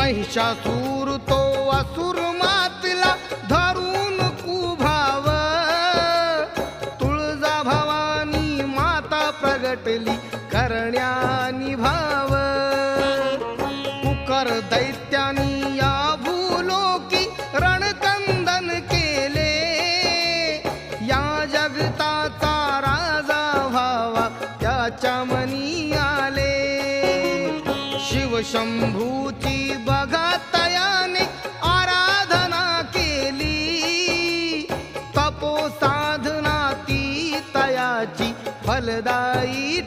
महिषासूर तो असुर मातला धरून कुभाव, तुळजा भवानी माता प्रगटली करण्यानी भाव. कुकर दैत्यानी या भूलोकी रणकंदन केले, या जगताचा राजा व्हावा त्याच्या मनी आले. शिवशंभूची बघा तयाने आराधना केली, तपो साधना ती तयाची फलदायी